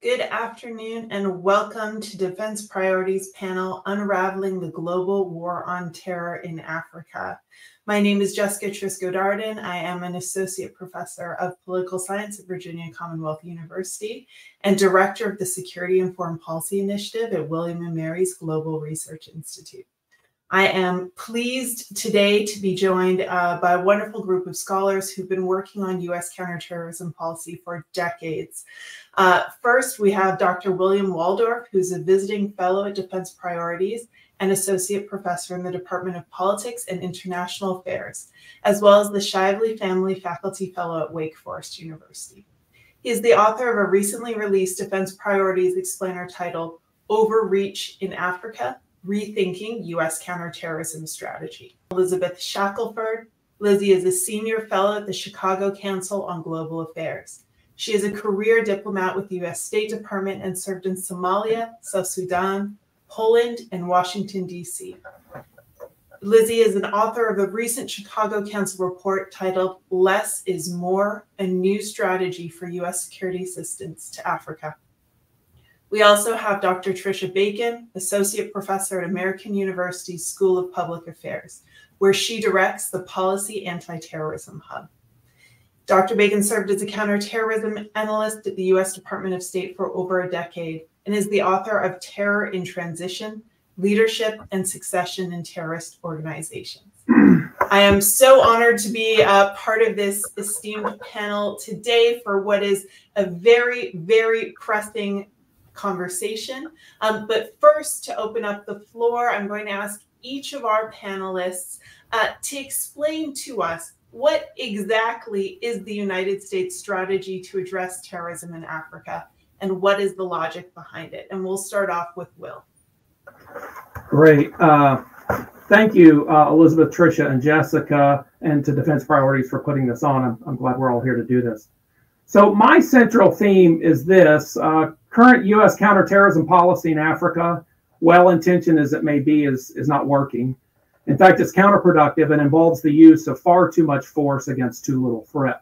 Good afternoon and welcome to Defense Priorities panel, Unraveling the Global War on Terror in Africa. My name is Jessica Trisco-Darden. I am an Associate Professor of Political Science at Virginia Commonwealth University and Director of the Security and Foreign Policy Initiative at William & Mary's Global Research Institute. I am pleased today to be joined by a wonderful group of scholars who've been working on U.S. counterterrorism policy for decades. First, we have Dr. William Waldorf, who's a visiting fellow at Defense Priorities and associate professor in the Department of Politics and International Affairs, as well as the Shively Family Faculty Fellow at Wake Forest University. He is the author of a recently released Defense Priorities explainer titled Overreach in Africa, Rethinking U.S. Counterterrorism Strategy. Elizabeth Shackelford. Lizzie is a senior fellow at the Chicago Council on Global Affairs. She is a career diplomat with the U.S. State Department and served in Somalia, South Sudan, Poland, and Washington, D.C. Lizzie is an author of a recent Chicago Council report titled Less is More, a New Strategy for U.S. Security Assistance to Africa. We also have Dr. Tricia Bacon, Associate Professor at American University's School of Public Affairs, where she directs the Policy Anti-Terrorism Hub. Dr. Bacon served as a counterterrorism analyst at the U.S. Department of State for over a decade and is the author of Terror in Transition, Leadership and Succession in Terrorist Organizations. I am so honored to be a part of this esteemed panel today for what is a very, very pressing conversation. But first, to open up the floor, I'm going to ask each of our panelists to explain to us what exactly is the United States strategy to address terrorism in Africa, and what is the logic behind it? And we'll start off with Will. Great. Thank you, Elizabeth, Tricia, and Jessica, and to Defense Priorities for putting this on. I'm glad we're all here to do this. So my central theme is this. Current U.S. counterterrorism policy in Africa, well-intentioned as it may be, is not working. In fact, it's counterproductive and involves the use of far too much force against too little threat.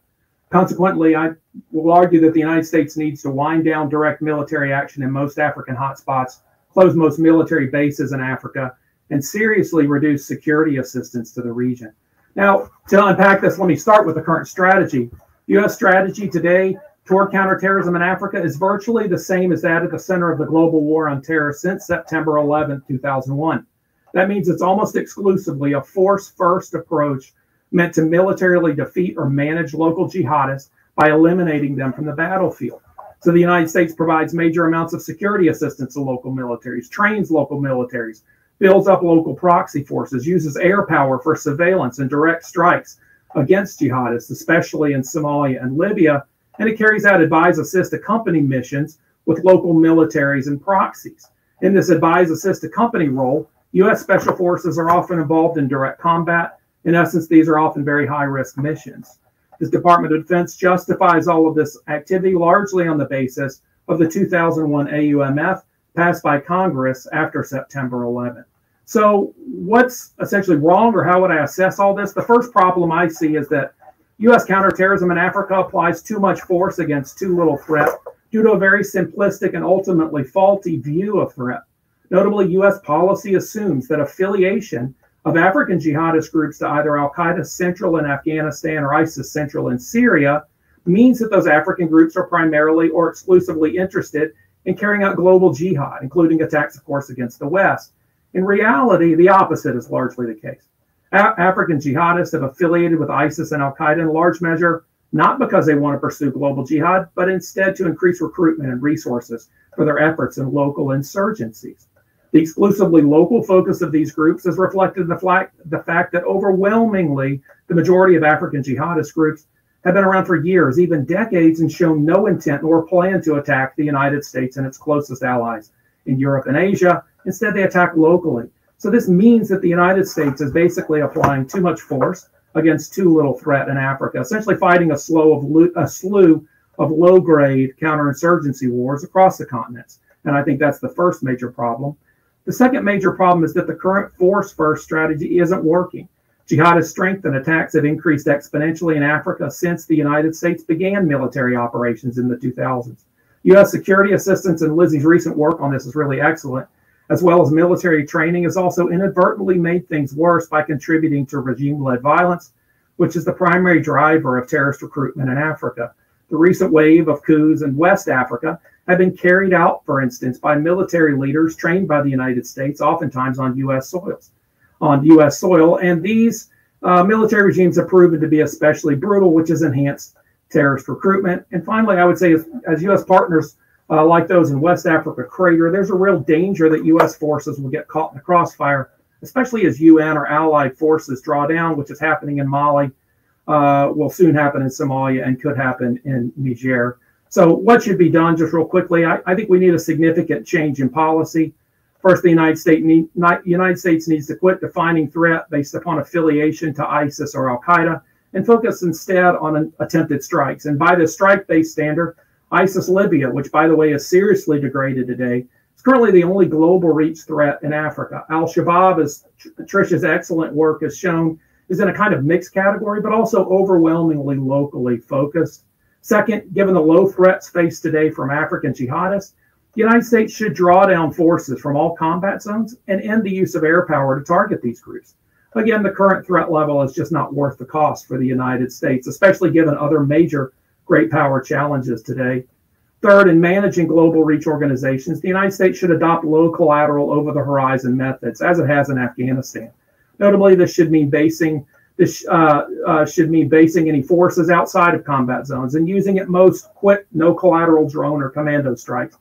Consequently, I will argue that the United States needs to wind down direct military action in most African hotspots, close most military bases in Africa, and seriously reduce security assistance to the region. Now, to unpack this, let me start with the current strategy. U.S. strategy today toward counterterrorism in Africa is virtually the same as that at the center of the global war on terror since September 11, 2001. That means it's almost exclusively a force-first approach meant to militarily defeat or manage local jihadists by eliminating them from the battlefield. So the United States provides major amounts of security assistance to local militaries, trains local militaries, builds up local proxy forces, uses air power for surveillance and direct strikes against jihadists, especially in Somalia and Libya, and it carries out advise, assist, accompany missions with local militaries and proxies. In this advise, assist, accompany role, U.S. Special Forces are often involved in direct combat. In essence, these are often very high-risk missions. The Department of Defense justifies all of this activity largely on the basis of the 2001 AUMF passed by Congress after September 11. So what's essentially wrong, or how would I assess all this? The first problem I see is that U.S. counterterrorism in Africa applies too much force against too little threat due to a very simplistic and ultimately faulty view of threat. Notably, U.S. policy assumes that affiliation of African jihadist groups to either al-Qaeda Central in Afghanistan or ISIS Central in Syria means that those African groups are primarily or exclusively interested in carrying out global jihad, including attacks, of course, against the West. In reality, the opposite is largely the case. African jihadists have affiliated with ISIS and al-Qaeda in large measure, not because they want to pursue global jihad, but instead to increase recruitment and resources for their efforts in local insurgencies. The exclusively local focus of these groups is reflected in the fact that overwhelmingly the majority of African jihadist groups have been around for years, even decades, and shown no intent nor plan to attack the United States and its closest allies in Europe and Asia. Instead, they attack locally. So this means that the United States is basically applying too much force against too little threat in Africa, essentially fighting a slew of low-grade counterinsurgency wars across the continents. And I think that's the first major problem. The second major problem is that the current force-first strategy isn't working. Jihadist strength and attacks have increased exponentially in Africa since the United States began military operations in the 2000s. U.S. security assistance and Lizzie's recent work on this is really excellent, as well as military training, has also inadvertently made things worse by contributing to regime-led violence, which is the primary driver of terrorist recruitment in Africa. The recent wave of coups in West Africa have been carried out, for instance, by military leaders trained by the United States, oftentimes on U.S. soil, and these military regimes have proven to be especially brutal, which has enhanced terrorist recruitment. And finally, I would say as U.S. partners like those in West Africa crater, there's a real danger that U.S. forces will get caught in the crossfire, especially as UN or allied forces draw down, which is happening in Mali, will soon happen in Somalia, and could happen in Niger. So what should be done, just real quickly? I think we need a significant change in policy. First, the United States needs to quit defining threat based upon affiliation to ISIS or Al-Qaeda and focus instead on attempted strikes. And by the strike-based standard, ISIS Libya, which, by the way, is seriously degraded today, is currently the only global reach threat in Africa. Al-Shabaab, as Trisha's excellent work has shown, is in a kind of mixed category, but also overwhelmingly locally focused. Second, given the low threats faced today from African jihadists, the United States should draw down forces from all combat zones and end the use of air power to target these groups. Again, the current threat level is just not worth the cost for the United States, especially given other major great power challenges today. Third, in managing global reach organizations, the United States should adopt low collateral over the horizon methods, as it has in Afghanistan. Notably, this should mean basing any forces outside of combat zones and using at most quick, no collateral drone or commando strikes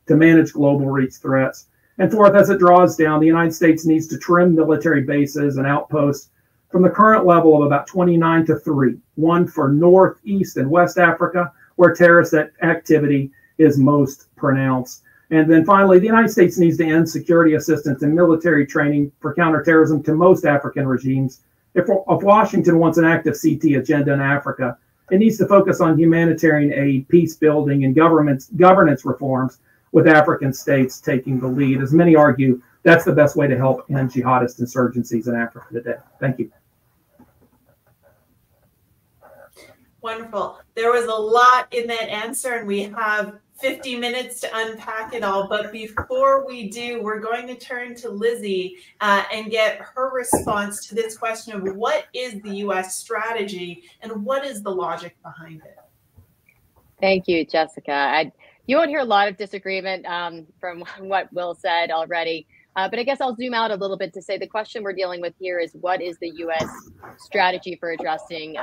to manage global reach threats. And fourth, as it draws down, the United States needs to trim military bases and outposts from the current level of about 29 to 3, one for North, East, and West Africa, where terrorist activity is most pronounced. And then finally, the United States needs to end security assistance and military training for counterterrorism to most African regimes. If Washington wants an active CT agenda in Africa, it needs to focus on humanitarian aid, peace building, and governance reforms, with African states taking the lead. As many argue, that's the best way to help end jihadist insurgencies in Africa today. Thank you. Wonderful. There was a lot in that answer, and we have 50 minutes to unpack it all. But before we do, we're going to turn to Lizzie and get her response to this question of what is the U.S. strategy and what is the logic behind it? Thank you, Jessica. You won't hear a lot of disagreement from what Will said already, but I guess I'll zoom out a little bit to say the question we're dealing with here is what is the U.S. strategy for addressing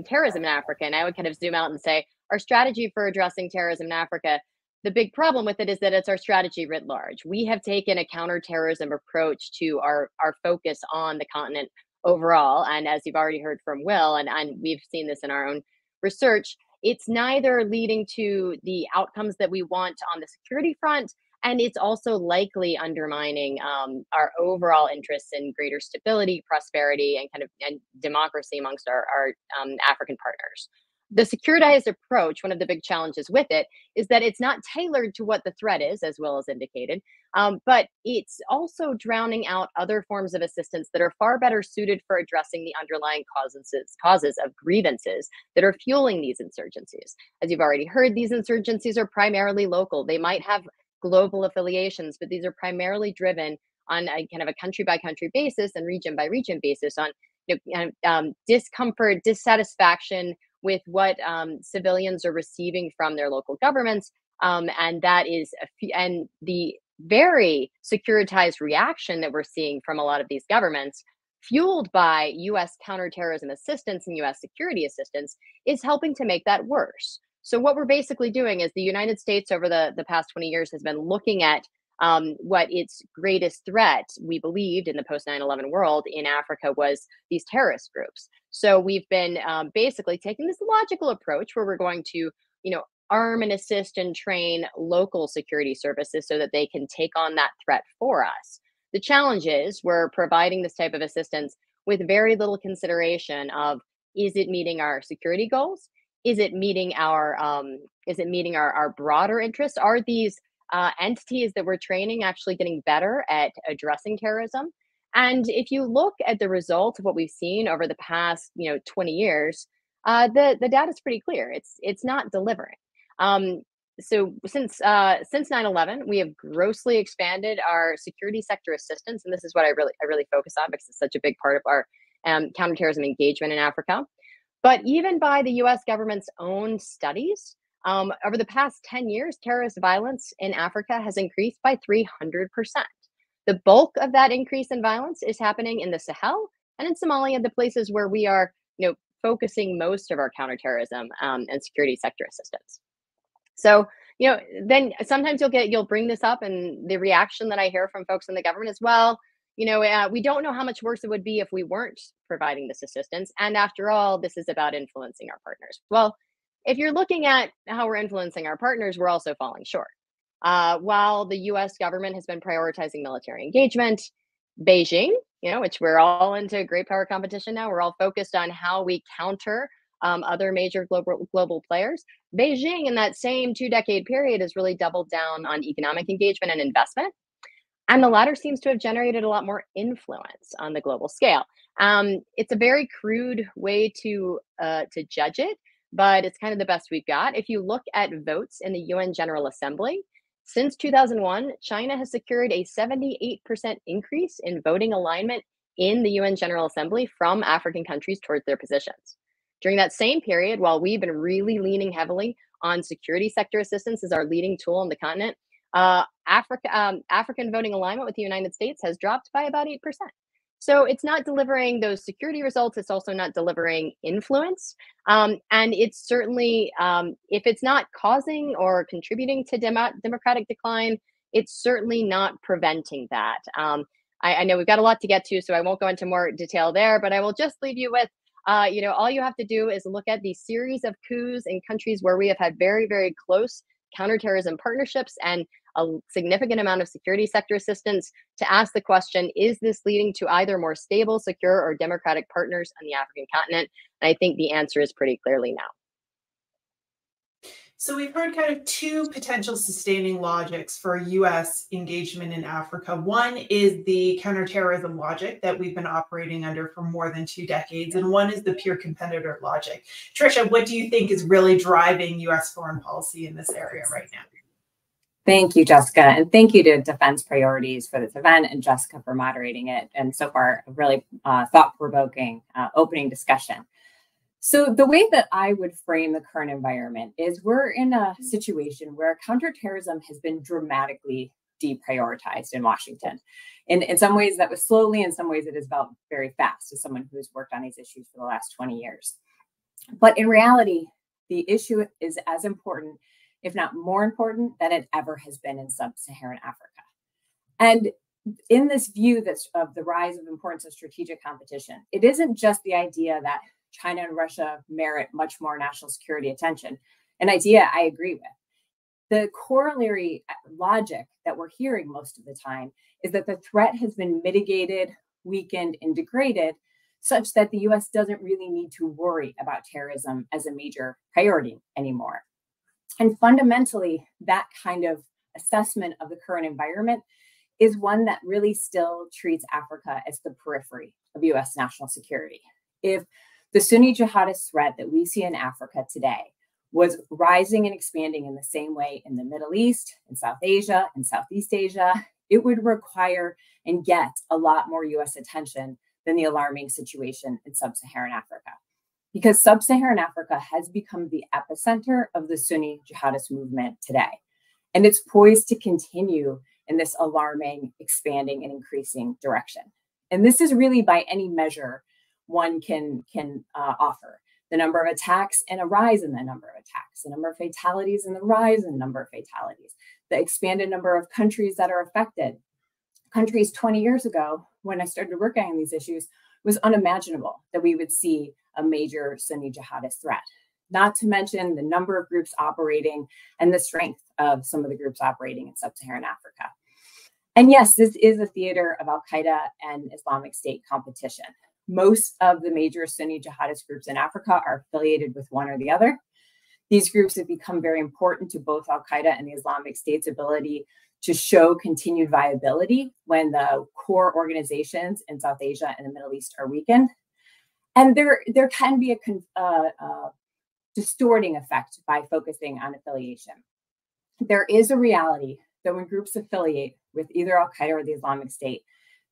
terrorism in Africa? And I would kind of zoom out and say our strategy for addressing terrorism in Africa, the big problem with it is that it's our strategy writ large. We have taken a counterterrorism approach to our focus on the continent overall. And as you've already heard from Will, and we've seen this in our own research, it's neither leading to the outcomes that we want on the security front, and it's also likely undermining our overall interests in greater stability, prosperity, and democracy amongst our African partners. The securitized approach, one of the big challenges with it, is that it's not tailored to what the threat is, as Will has indicated, but it's also drowning out other forms of assistance that are far better suited for addressing the underlying causes of grievances that are fueling these insurgencies. As you've already heard, these insurgencies are primarily local. They might have global affiliations, but these are primarily driven on a kind of a country by country basis and region by region basis on discomfort, dissatisfaction with what civilians are receiving from their local governments, and that is and the very securitized reaction that we're seeing from a lot of these governments, fueled by U.S. counterterrorism assistance and U.S. security assistance, is helping to make that worse. So what we're basically doing is the United States over the past 20 years has been looking at what its greatest threat, we believed in the post 9/11 world in Africa, was these terrorist groups. So we've been basically taking this logical approach where we're going to, arm and assist and train local security services so that they can take on that threat for us. The challenge is we're providing this type of assistance with very little consideration of, is it meeting our security goals? Is it meeting our broader interests? Are these entities that we're training actually getting better at addressing terrorism? And if you look at the result of what we've seen over the past 20 years, the data is pretty clear. It's not delivering. since 9/11, we have grossly expanded our security sector assistance, and this is what I really focus on because it's such a big part of our counterterrorism engagement in Africa. But even by the U.S. government's own studies, over the past 10 years, terrorist violence in Africa has increased by 300%. The bulk of that increase in violence is happening in the Sahel and in Somalia, the places where we are, focusing most of our counterterrorism and security sector assistance. So, then sometimes you'll bring this up, and the reaction that I hear from folks in the government is, well, we don't know how much worse it would be if we weren't providing this assistance. And after all, this is about influencing our partners. Well, if you're looking at how we're influencing our partners, we're also falling short. While the US government has been prioritizing military engagement, Beijing, which we're all into great power competition now, we're all focused on how we counter other major global players. Beijing, in that same 2-decade period, has really doubled down on economic engagement and investment. And the latter seems to have generated a lot more influence on the global scale. It's a very crude way to judge it, but it's kind of the best we've got. If you look at votes in the UN General Assembly, since 2001, China has secured a 78% increase in voting alignment in the UN General Assembly from African countries towards their positions. During that same period, while we've been really leaning heavily on security sector assistance as our leading tool on the continent, African voting alignment with the United States has dropped by about 8%. So it's not delivering those security results. It's also not delivering influence. And it's certainly, if it's not causing or contributing to democratic decline, it's certainly not preventing that. I know we've got a lot to get to, so I won't go into more detail there, but I will just leave you with, all you have to do is look at the series of coups in countries where we have had very, very close counterterrorism partnerships and a significant amount of security sector assistance to ask the question, is this leading to either more stable, secure, or democratic partners on the African continent? And I think the answer is pretty clearly now. So we've heard kind of two potential sustaining logics for U.S. engagement in Africa. One is the counterterrorism logic that we've been operating under for more than 2 decades, and one is the peer competitor logic. Tricia, what do you think is really driving U.S. foreign policy in this area right now? Thank you, Jessica, and thank you to Defense Priorities for this event and Jessica for moderating it. And so far, a really thought-provoking opening discussion. So the way that I would frame the current environment is we're in a situation where counterterrorism has been dramatically deprioritized in Washington. In some ways that was slowly, in some ways it has developed very fast as someone who's worked on these issues for the last 20 years. But in reality, the issue is as important, if not more important, than it ever has been in sub-Saharan Africa. And in this view that's of the rise of importance of strategic competition, it isn't just the idea that China and Russia merit much more national security attention, an idea I agree with. The corollary logic that we're hearing most of the time is that the threat has been mitigated, weakened, and degraded such that the US doesn't really need to worry about terrorism as a major priority anymore. And fundamentally, that kind of assessment of the current environment is one that really still treats Africa as the periphery of US national security. If the Sunni jihadist threat that we see in Africa today was rising and expanding in the same way in the Middle East, in South Asia, and Southeast Asia, it would require and get a lot more US attention than the alarming situation in sub-Saharan Africa. Because sub-Saharan Africa has become the epicenter of the Sunni jihadist movement today. And it's poised to continue in this alarming, expanding, and increasing direction. And this is really by any measure one can offer. The number of attacks and a rise in the number of attacks, the number of fatalities and the rise in the number of fatalities, the expanded number of countries that are affected. Countries 20 years ago, when I started working on these issues, was unimaginable that we would see a major Sunni jihadist threat. Not to mention the number of groups operating and the strength of some of the groups operating in sub-Saharan Africa. And yes, this is a theater of Al-Qaeda and Islamic State competition. Most of the major Sunni jihadist groups in Africa are affiliated with one or the other. These groups have become very important to both Al-Qaeda and the Islamic State's ability to show continued viability when the core organizations in South Asia and the Middle East are weakened. And there can be a distorting effect by focusing on affiliation. there is a reality that when groups affiliate with either Al-Qaeda or the Islamic State,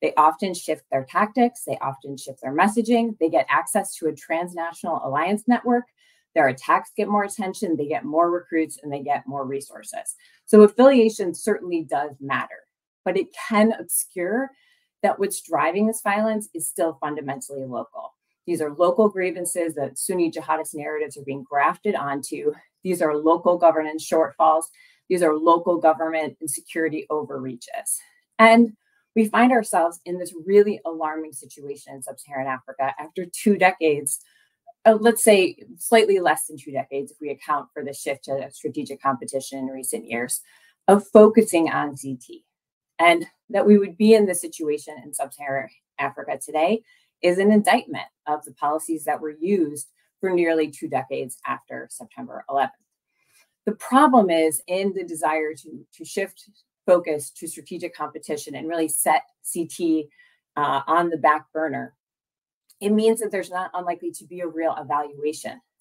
they often shift their tactics, they often shift their messaging, they get access to a transnational alliance network, their attacks get more attention, they get more recruits, and they get more resources. So affiliation certainly does matter, but it can obscure that what's driving this violence is still fundamentally local. These are local grievances that Sunni jihadist narratives are being grafted onto. These are local governance shortfalls. These are local government and security overreaches. And we find ourselves in this really alarming situation in sub-Saharan Africa after 2 decades, let's say slightly less than 2 decades if we account for the shift to strategic competition in recent years, of focusing on CT. And that we would be in this situation in sub-Saharan Africa today is an indictment of the policies that were used for nearly 2 decades after September 11th. The problem is in the desire to shift focus to strategic competition and really set CT on the back burner, it means that there's not unlikely to be a real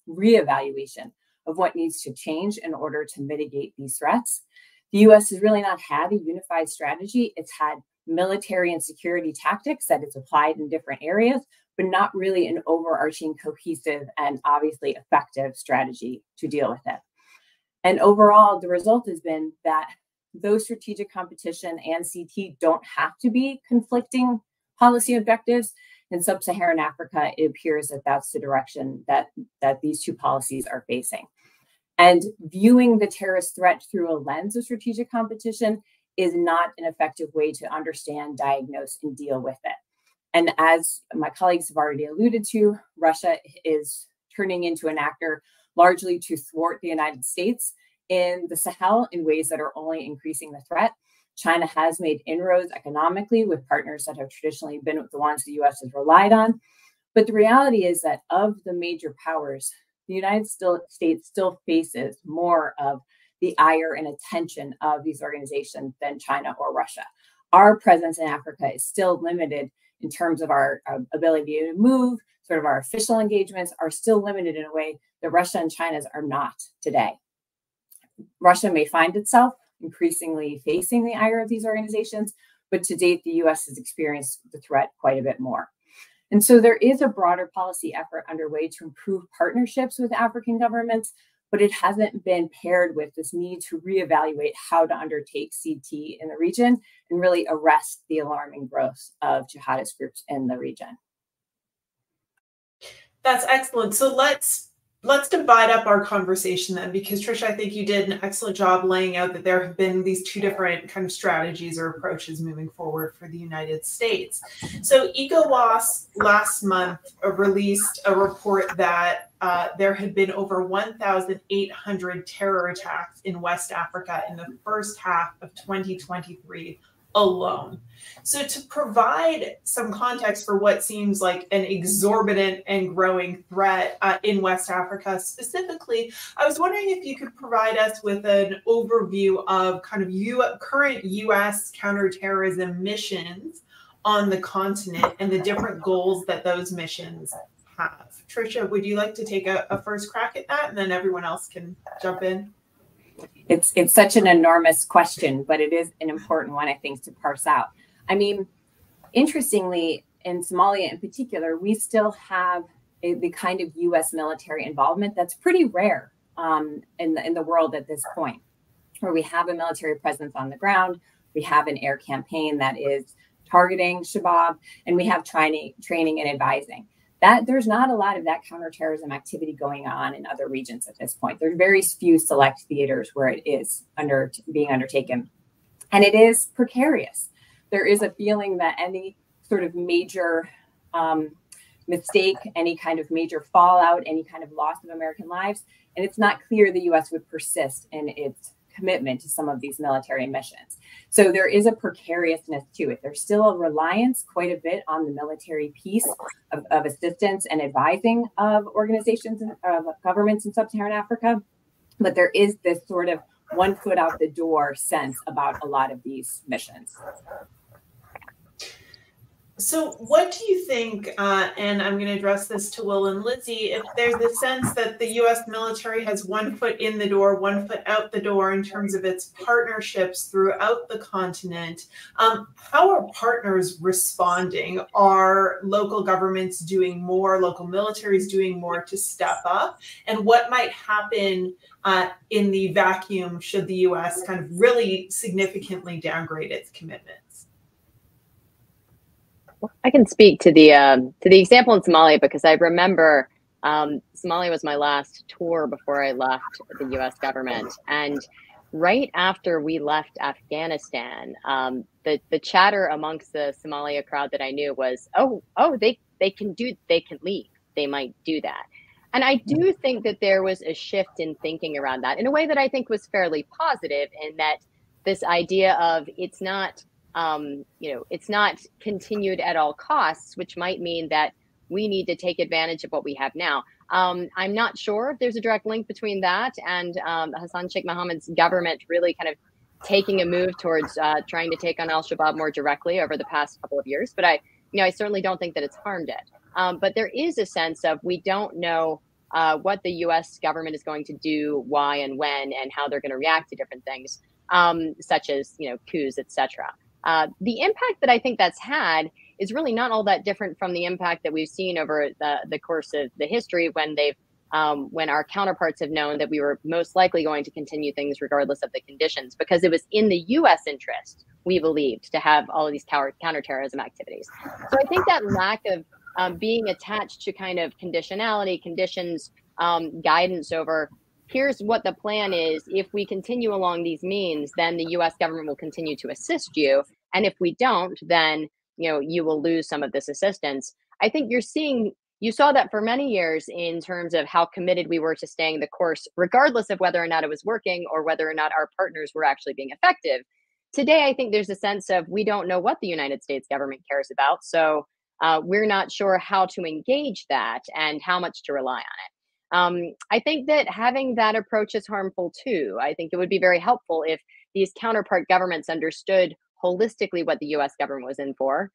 reevaluation of what needs to change in order to mitigate these threats. The US has really not had a unified strategy. It's had military and security tactics that it's applied in different areas, but not really an overarching, cohesive, and obviously effective strategy to deal with it. And overall, the result has been that though strategic competition and CT don't have to be conflicting policy objectives, in sub-Saharan Africa, it appears that that's the direction that these two policies are facing. And viewing the terrorist threat through a lens of strategic competition is not an effective way to understand, diagnose, and deal with it. And as my colleagues have already alluded to, Russia is turning into an actor largely to thwart the United States in the Sahel in ways that are only increasing the threat. China has made inroads economically with partners that have traditionally been the ones the US has relied on. But the reality is that of the major powers, the United States still faces more of the ire and attention of these organizations than China or Russia. Our presence in Africa is still limited in terms of our ability to move, sort of our official engagements are still limited in a way that Russia and China's are not today. Russia may find itself increasingly facing the ire of these organizations, but to date, the US has experienced the threat quite a bit more. And so there is a broader policy effort underway to improve partnerships with African governments, but it hasn't been paired with this need to reevaluate how to undertake CT in the region and really arrest the alarming growth of jihadist groups in the region. That's excellent. So let's divide up our conversation then, because Trisha, I think you did an excellent job laying out that there have been these two different kind of strategies or approaches moving forward for the United States. So GWOT last month released a report that there had been over 1,800 terror attacks in West Africa in the first half of 2023 alone. So to provide some context for what seems like an exorbitant and growing threat in West Africa specifically, I was wondering if you could provide us with an overview of kind of current US counterterrorism missions on the continent and the different goals that those missions have. Trisha, would you like to take a first crack at that, and then everyone else can jump in? It's such an enormous question, but it is an important one, I think, to parse out. I mean, interestingly, in Somalia in particular, we still have the kind of US military involvement that's pretty rare in the world at this point, where we have a military presence on the ground, we have an air campaign that is targeting Shabab, and we have training and advising. There's not a lot of that counterterrorism activity going on in other regions at this point. There's very few select theaters where it is being undertaken. And it is precarious. There is a feeling that any sort of major mistake, any kind of major fallout, any kind of loss of American lives, and it's not clear the US would persist in its commitment to some of these military missions. So there is a precariousness to it. There's still a reliance quite a bit on the military piece of assistance and advising of organizations and governments in sub-Saharan Africa. But there is this sort of one foot out the door sense about a lot of these missions. So what do you think, and I'm going to address this to Will and Lizzie, if there's a sense that the U.S. military has one foot in the door, one foot out the door in terms of its partnerships throughout the continent, how are partners responding? Are local governments doing more, local militaries doing more to step up? And what might happen in the vacuum should the U.S. kind of really significantly downgrade its commitments? I can speak to the example in Somalia because I remember Somalia was my last tour before I left the U.S. government, and right after we left Afghanistan, the chatter amongst the Somalia crowd that I knew was, oh, they can leave, they might do that. And I do think that there was a shift in thinking around that in a way that I think was fairly positive, in that this idea of it's not it's not continued at all costs, which might mean that we need to take advantage of what we have now. I'm not sure if there's a direct link between that and Hassan Sheikh Mohammed's government really kind of taking a move towards trying to take on al-Shabaab more directly over the past couple of years. But I certainly don't think that it's harmed it. But there is a sense of we don't know what the U.S. government is going to do, why and when, and how they're going to react to different things, such as coups, etc. The impact that I think that's had is really not all that different from the impact that we've seen over the course of the history when our counterparts have known that we were most likely going to continue things regardless of the conditions, because it was in the U.S. interest, we believed, to have all of these counterterrorism activities. So I think that lack of being attached to kind of conditionality, conditions, guidance over here's what the plan is. If we continue along these means, then the U.S. government will continue to assist you. And if we don't, then you will lose some of this assistance. I think you saw that for many years in terms of how committed we were to staying the course, regardless of whether or not it was working or whether or not our partners were actually being effective. Today, I think there's a sense of we don't know what the United States government cares about. So we're not sure how to engage that and how much to rely on it. I think that having that approach is harmful too. I think it would be very helpful if these counterpart governments understood holistically what the U.S. government was in for.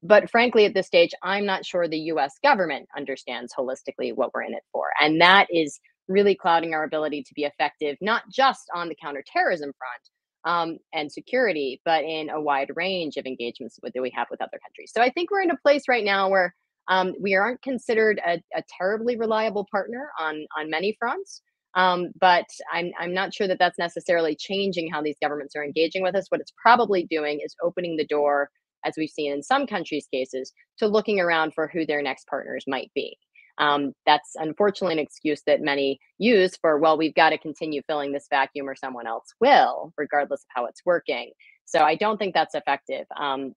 But frankly, at this stage, I'm not sure the U.S. government understands holistically what we're in it for. And that is really clouding our ability to be effective, not just on the counterterrorism front and security, but in a wide range of engagements that we have with other countries. So I think we're in a place right now where we aren't considered a terribly reliable partner on many fronts, but I'm not sure that that's necessarily changing how these governments are engaging with us. What it's probably doing is opening the door, as we've seen in some countries' cases, to looking around for who their next partners might be. That's unfortunately an excuse that many use for, well, we've got to continue filling this vacuum or someone else will, regardless of how it's working. So I don't think that's effective,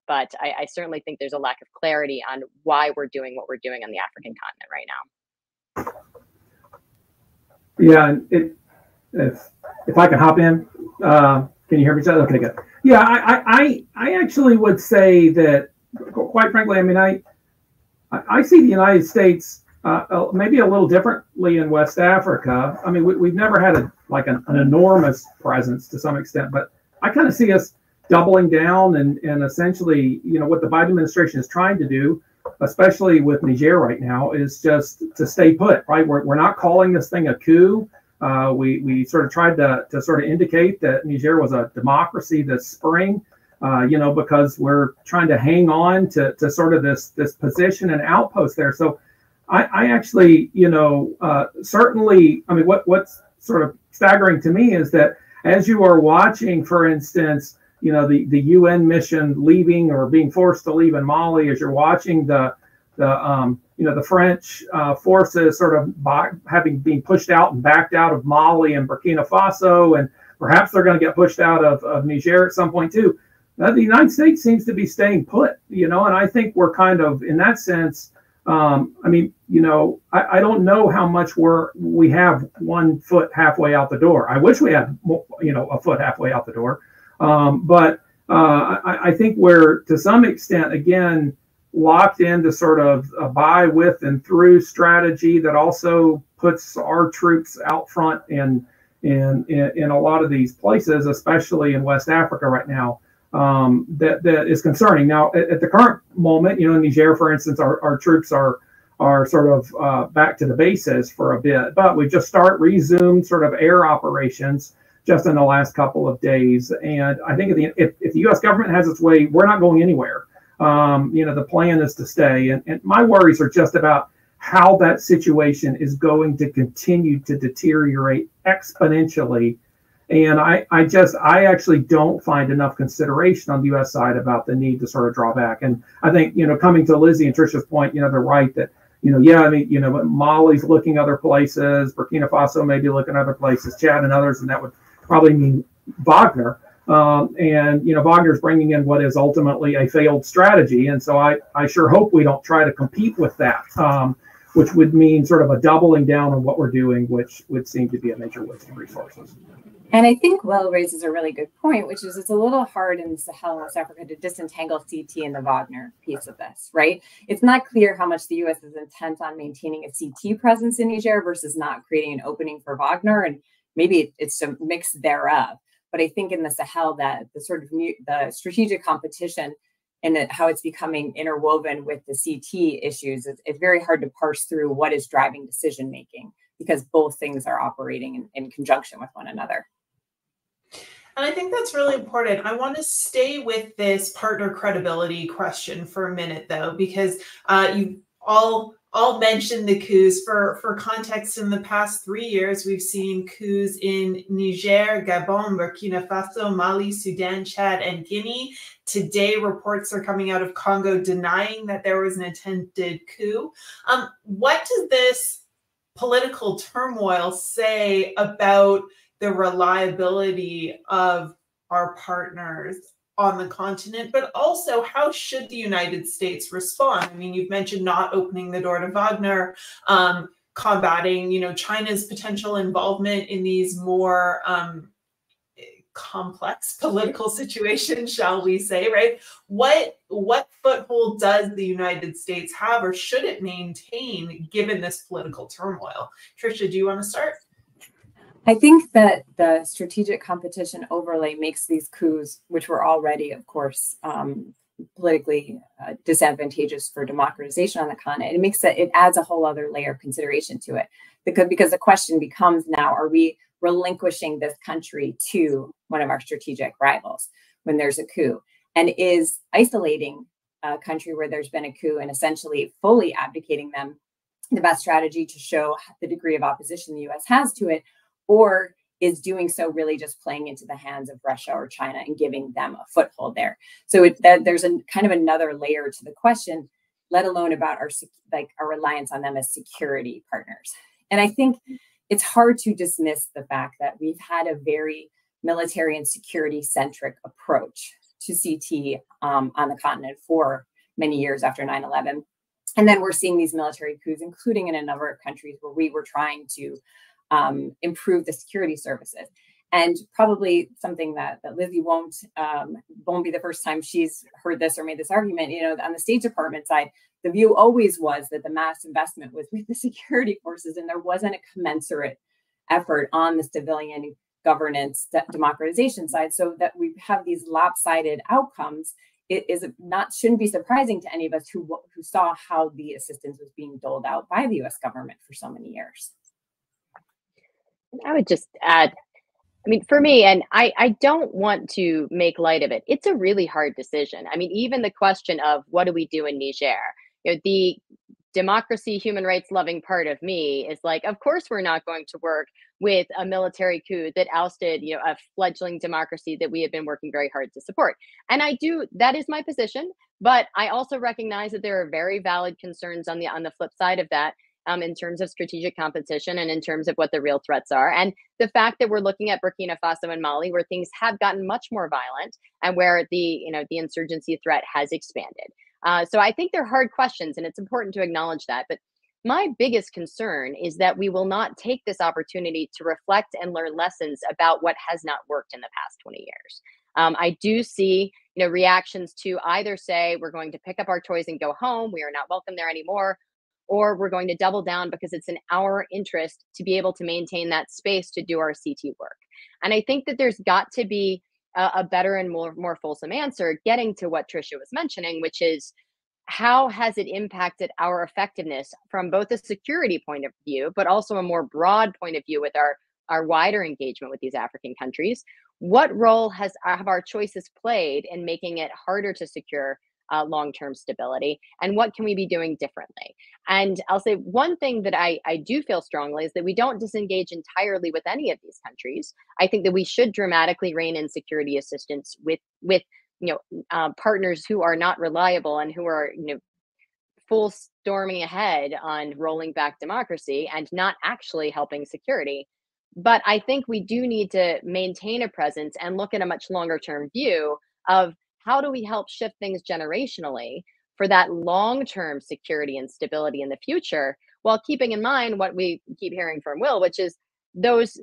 but I certainly think there's a lack of clarity on why we're doing what we're doing on the African continent right now. Yeah, if I can hop in, can you hear me? Okay, good. Yeah, I actually would say that, quite frankly, I mean, I see the United States maybe a little differently in West Africa. I mean, we've never had an enormous presence to some extent, but I kind of see us doubling down and essentially, what the Biden administration is trying to do, especially with Niger right now, is just to stay put, right? We're not calling this thing a coup. We sort of tried to sort of indicate that Niger was a democracy this spring, because we're trying to hang on to sort of this position and outpost there. So I actually, certainly, I mean, what's sort of staggering to me is that as you are watching, for instance, the UN mission leaving or being forced to leave in Mali, as you're watching the French forces sort of having been pushed out and backed out of Mali and Burkina Faso, and perhaps they're going to get pushed out of Niger at some point too. The United States seems to be staying put, and I think we're kind of, in that sense, I don't know how much we have 1 foot halfway out the door. I wish we had, a foot halfway out the door. But I think we're, to some extent, again, locked into sort of a by, with, and through strategy that also puts our troops out front in a lot of these places, especially in West Africa right now. that is concerning. Now, at the current moment, in Niger, for instance, our troops are sort of back to the bases for a bit, but we just resumed sort of air operations just in the last couple of days. And I think if the U.S. government has its way, we're not going anywhere. The plan is to stay. And my worries are just about how that situation is going to continue to deteriorate exponentially. And I actually don't find enough consideration on the U.S. side about the need to sort of draw back. And I think, coming to Lizzie and Trisha's point, they're right that, Mali's looking other places, Burkina Faso may be looking other places, Chad and others, and that would probably mean Wagner. Wagner's bringing in what is ultimately a failed strategy. And so I sure hope we don't try to compete with that, which would mean sort of a doubling down on what we're doing, which would seem to be a major waste of resources. And I think Will raises a really good point, which is it's a little hard in the Sahel and West Africa to disentangle CT and the Wagner piece of this, right? It's not clear how much the U.S. is intent on maintaining a CT presence in Niger versus not creating an opening for Wagner, and maybe it's a mix thereof. But I think in the Sahel that the strategic competition and how it's becoming interwoven with the CT issues, it's very hard to parse through what is driving decision making because both things are operating in conjunction with one another. And I think that's really important. I want to stay with this partner credibility question for a minute, though, because you all mentioned the coups. For context, in the past 3 years, we've seen coups in Niger, Gabon, Burkina Faso, Mali, Sudan, Chad, and Guinea. Today, reports are coming out of Congo denying that there was an attempted coup. What does this political turmoil say about the reliability of our partners on the continent, but also how should the United States respond? I mean, you've mentioned not opening the door to Wagner, combating, China's potential involvement in these more complex political situations, shall we say, right? What foothold does the United States have, or should it maintain, given this political turmoil? Trisha, do you want to start? I think that the strategic competition overlay makes these coups, which were already, of course, politically disadvantageous for democratization on the continent, it adds a whole other layer of consideration to it. Because the question becomes now, are we relinquishing this country to one of our strategic rivals when there's a coup? And is isolating a country where there's been a coup and essentially fully abdicating them the best strategy to show the degree of opposition the US has to it? Or is doing so really just playing into the hands of Russia or China and giving them a foothold there? So there's a kind of another layer to the question, let alone about our reliance on them as security partners. And I think it's hard to dismiss the fact that we've had a very military and security centric approach to CT on the continent for many years after 9/11. And then we're seeing these military coups, including in a number of countries where we were trying to improve the security services. And probably something that Lizzie won't be the first time she's heard this or made this argument. On the State Department side, the view always was that the mass investment was with the security forces, and there wasn't a commensurate effort on the civilian governance democratization side. So that we have these lopsided outcomes. Shouldn't be surprising to any of us who saw how the assistance was being doled out by the U.S. government for so many years. I would just add, I mean, for me, and I don't want to make light of it, it's a really hard decision. I mean, even the question of what do we do in Niger? The democracy, human rights loving part of me is like, of course, we're not going to work with a military coup that ousted, a fledgling democracy that we have been working very hard to support. And that is my position, but I also recognize that there are very valid concerns on the flip side of that. In terms of strategic competition and in terms of what the real threats are. And the fact that we're looking at Burkina Faso and Mali, where things have gotten much more violent and where the insurgency threat has expanded. So I think they're hard questions, and it's important to acknowledge that. But my biggest concern is that we will not take this opportunity to reflect and learn lessons about what has not worked in the past 20 years. I do see, reactions to either say we're going to pick up our toys and go home, we are not welcome there anymore, or we're going to double down because it's in our interest to be able to maintain that space to do our CT work. And I think that there's got to be a better and more fulsome answer, getting to what Tricia was mentioning, which is how has it impacted our effectiveness from both a security point of view, but also a more broad point of view with our wider engagement with these African countries? What role have our choices played in making it harder to secure long-term stability, and what can we be doing differently? And I'll say one thing that I do feel strongly is that we don't disengage entirely with any of these countries. I think that we should dramatically rein in security assistance with partners who are not reliable and who are full storming ahead on rolling back democracy and not actually helping security. But I think we do need to maintain a presence and look at a much longer term view of how do we help shift things generationally for that long-term security and stability in the future, while keeping in mind what we keep hearing from Will, which is those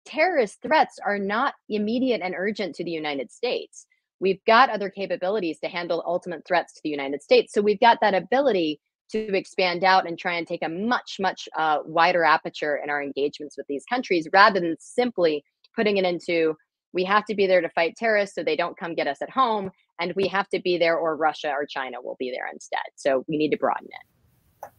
terrorist threats are not immediate and urgent to the United States. We've got other capabilities to handle ultimate threats to the United States. So we've got that ability to expand out and try and take a much wider aperture in our engagements with these countries, rather than simply putting it into, we have to be there to fight terrorists so they don't come get us at home, and we have to be there or Russia or China will be there instead. So we need to broaden it.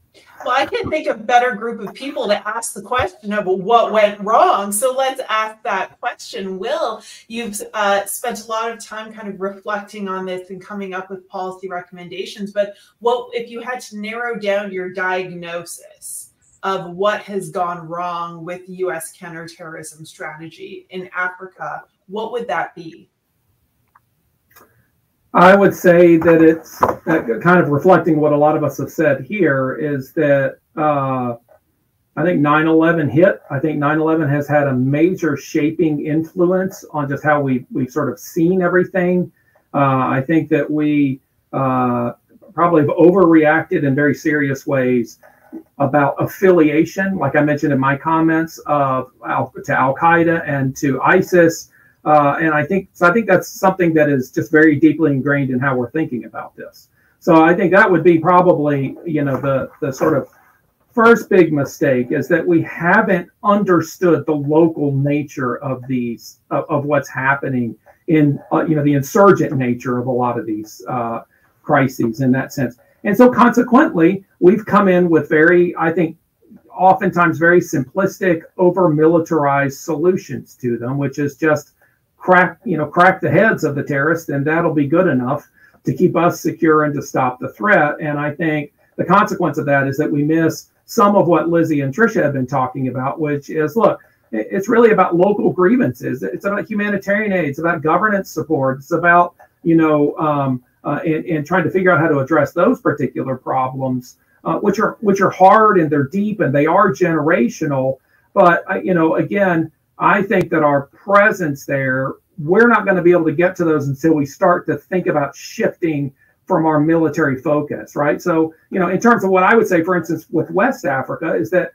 Well, I can think of a better group of people to ask the question of what went wrong. So let's ask that question. Will, you've spent a lot of time kind of reflecting on this and coming up with policy recommendations, but what if you had to narrow down your diagnosis of what has gone wrong with U.S. counterterrorism strategy in Africa, what would that be? I would say that it's kind of reflecting what a lot of us have said here, is that I think 9/11 hit. I think 9/11 has had a major shaping influence on just how we've sort of seen everything. I think that we probably have overreacted in very serious ways about affiliation, like I mentioned in my comments, to Al-Qaeda and to ISIS. And I think that's something that is just very deeply ingrained in how we're thinking about this. So I think that would be probably, the sort of first big mistake, is that we haven't understood the local nature of these, of what's happening in, the insurgent nature of a lot of these crises in that sense. And so consequently, we've come in with I think, oftentimes very simplistic, over-militarized solutions to them, which is just crack the heads of the terrorists, and that'll be good enough to keep us secure and to stop the threat. And I think the consequence of that is that we miss some of what Lizzie and Tricia have been talking about, which is, look, it's really about local grievances. It's about humanitarian aid. It's about governance support. It's about, and trying to figure out how to address those particular problems, which are hard and they're deep and they are generational. But, again, I think that our presence there, we're not going to be able to get to those until we start to think about shifting from our military focus, right? So, in terms of what I would say, for instance, with West Africa, is that,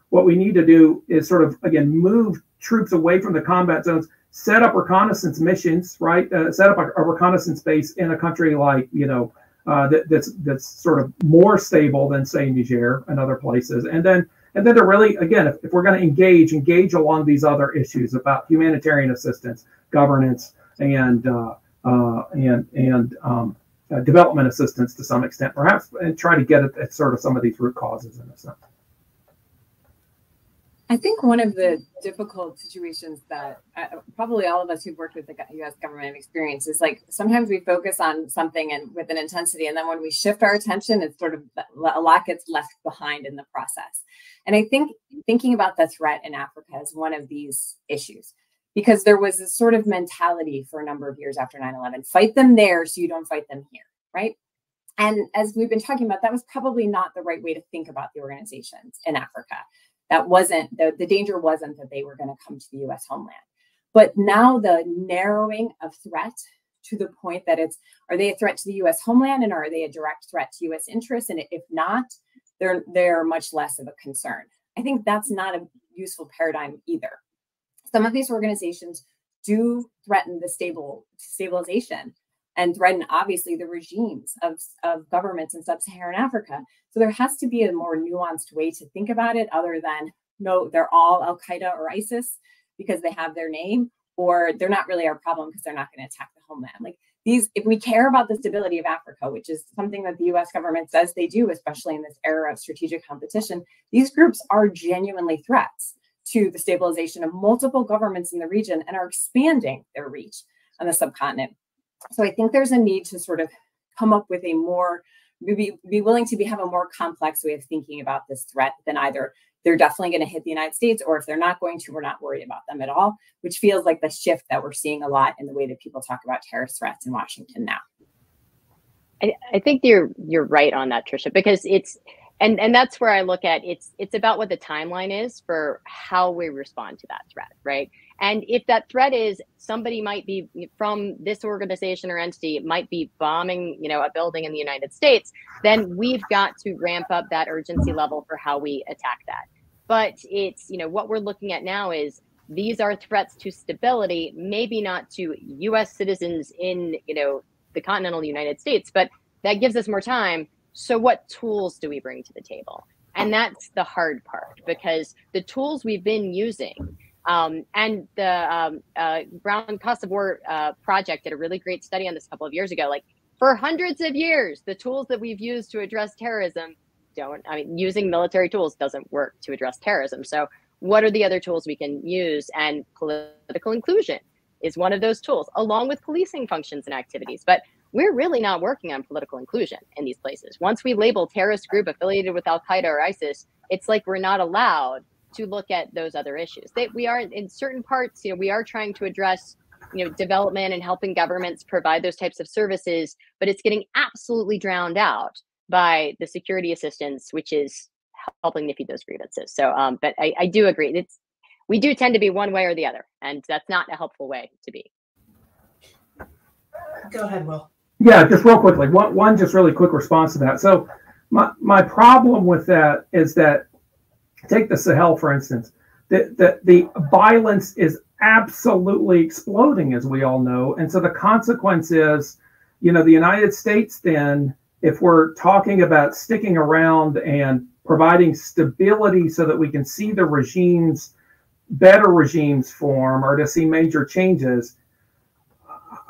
what we need to do is sort of, again, move troops away from the combat zones, set up reconnaissance missions, right? Set up a reconnaissance base in a country like, that's sort of more stable than, say, Niger and other places. And then to really, again, if we're going to engage along these other issues about humanitarian assistance, governance, and development assistance to some extent, perhaps, and try to get at sort of some of these root causes in a sense. I think one of the difficult situations that probably all of us who've worked with the U.S. government have experienced is, like, sometimes we focus on something and with an intensity, and then when we shift our attention, it's sort of a lot gets left behind in the process. And I think thinking about the threat in Africa is one of these issues, because there was this sort of mentality for a number of years after 9/11, fight them there so you don't fight them here, right? And as we've been talking about, that was probably not the right way to think about the organizations in Africa. That wasn't, the danger wasn't that they were going to come to the U.S. homeland. But now the narrowing of threat to the point that are they a threat to the U.S. homeland, and are they a direct threat to U.S. interests? And if not, they're much less of a concern. I think that's not a useful paradigm either. Some of these organizations do threaten the stabilization and threaten, obviously, the regimes of governments in sub-Saharan Africa. So there has to be a more nuanced way to think about it, other than, no, they're all Al-Qaeda or ISIS because they have their name, or they're not really our problem because they're not going to attack the homeland. Like these, if we care about the stability of Africa, which is something that the US government says they do, especially in this era of strategic competition, these groups are genuinely threats to the stabilization of multiple governments in the region and are expanding their reach on the subcontinent. So I think there's a need to sort of come up with a more, be willing to have a more complex way of thinking about this threat than either they're definitely going to hit the United States, or if they're not going to, we're not worried about them at all, which feels like the shift that we're seeing a lot in the way that people talk about terrorist threats in Washington now. I think you're right on that, Tricia, because it's, and that's where I look at it's about what the timeline is for how we respond to that threat, right? And if that threat is somebody might be from this organization or entity might be bombing, a building in the United States, then we've got to ramp up that urgency level for how we attack that. But it's, what we're looking at now is these are threats to stability, maybe not to US citizens in, the continental United States, but that gives us more time. So what tools do we bring to the table? And that's the hard part, because the tools we've been using, and the Brown Cost of War Project did a really great study on this a couple of years ago. Like for hundreds of years, the tools that we've used to address terrorism using military tools doesn't work to address terrorism. So what are the other tools we can use? And political inclusion is one of those tools, along with policing functions and activities. But we're really not working on political inclusion in these places. Once we label terrorist group affiliated with Al-Qaeda or ISIS, it's like we're not allowed to look at those other issues. We are in certain parts, we are trying to address, development and helping governments provide those types of services, but it's getting absolutely drowned out by the security assistance, which is helping nip those grievances. So, but I do agree. We do tend to be one way or the other, and that's not a helpful way to be. Go ahead, Will. Yeah, just real quickly, one just really quick response to that. So my problem with that is that, take the Sahel, for instance, the violence is absolutely exploding, as we all know. And so the consequence is, the United States then, if we're talking about sticking around and providing stability so that we can see the better regimes form or to see major changes,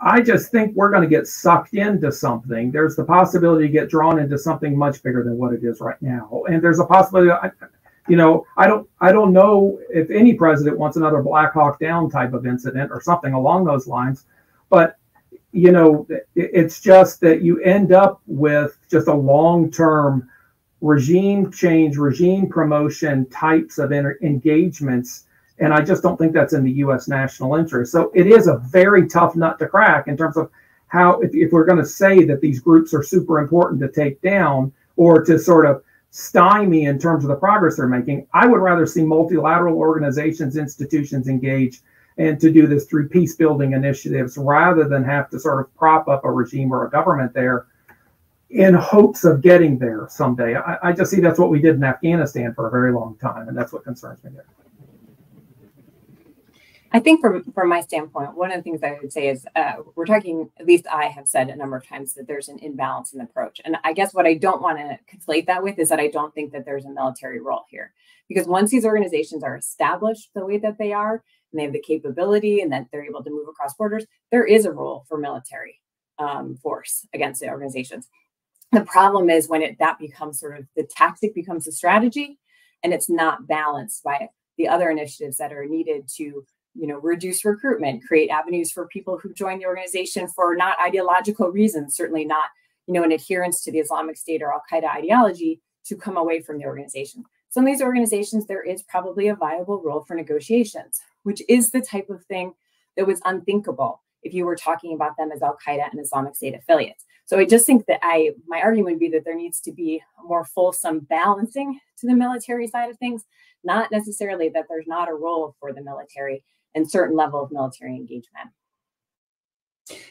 I just think we're going to get sucked into something. There's the possibility to get drawn into something much bigger than what it is right now. And there's a possibility, I don't know if any president wants another Black Hawk Down type of incident or something along those lines. But, it's just that you end up with just a long-term regime change, regime promotion types of engagements. And I just don't think that's in the U.S. national interest. So it is a very tough nut to crack in terms of how, if we're going to say that these groups are super important to take down or to sort of stymie in terms of the progress they're making, I would rather see multilateral organizations, institutions engage and to do this through peace building initiatives rather than have to sort of prop up a regime or a government there in hopes of getting there someday. I just see that's what we did in Afghanistan for a very long time, and that's what concerns me there. I think from my standpoint, one of the things I would say is we're talking, at least I have said a number of times, that there's an imbalance in the approach. And I guess what I don't want to conflate that with is that I don't think that there's a military role here. Because once these organizations are established the way that they are, and they have the capability and that they're able to move across borders, there is a role for military force against the organizations. The problem is when that becomes sort of the tactic becomes the strategy, and it's not balanced by the other initiatives that are needed to reduce recruitment, create avenues for people who join the organization for not ideological reasons, certainly not, an adherence to the Islamic State or Al-Qaeda ideology, to come away from the organization. Some of these organizations, there is probably a viable role for negotiations, which is the type of thing that was unthinkable if you were talking about them as Al-Qaeda and Islamic State affiliates. So I just think that my argument would be that there needs to be a more fulsome balancing to the military side of things, not necessarily that there's not a role for the military and certain level of military engagement.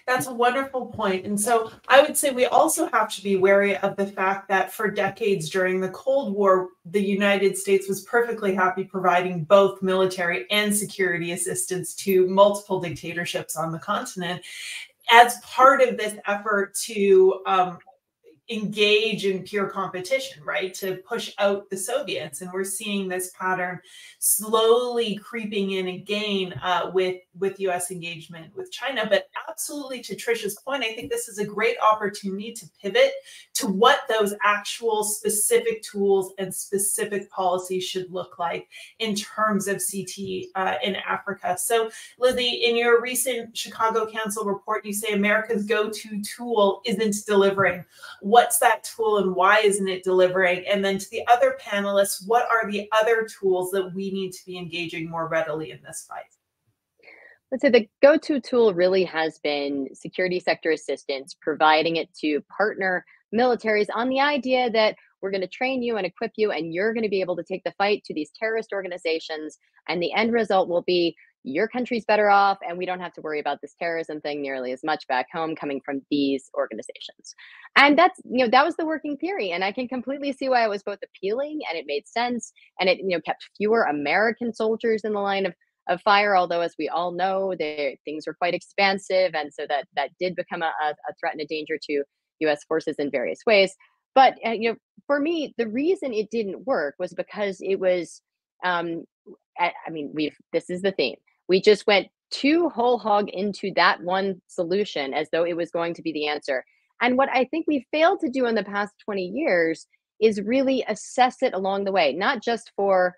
That's a wonderful point. And so I would say we also have to be wary of the fact that for decades during the Cold War, the United States was perfectly happy providing both military and security assistance to multiple dictatorships on the continent as part of this effort to engage in pure competition, right? To push out the Soviets. And we're seeing this pattern slowly creeping in again with US engagement with China. But absolutely, to Trisha's point, I think this is a great opportunity to pivot to what those actual specific tools and specific policies should look like in terms of CT in Africa. So Lizzie, in your recent Chicago Council report, you say America's go-to tool isn't delivering. What's that tool and why isn't it delivering? And then to the other panelists, what are the other tools that we need to be engaging more readily in this fight? Let's say the go-to tool really has been security sector assistance, providing it to partner militaries on the idea that we're going to train you and equip you, and you're going to be able to take the fight to these terrorist organizations. And the end result will be your country's better off, and we don't have to worry about this terrorism thing nearly as much back home coming from these organizations. And that's, that was the working theory. And I can completely see why it was both appealing and it made sense. And it, kept fewer American soldiers in the line of fire, although as we all know, things were quite expansive. And so that did become a threat and a danger to US forces in various ways. But, for me, the reason it didn't work was because it was, this is the theme. We just went too whole hog into that one solution as though it was going to be the answer. And what I think we failed to do in the past 20 years is really assess it along the way, not just for,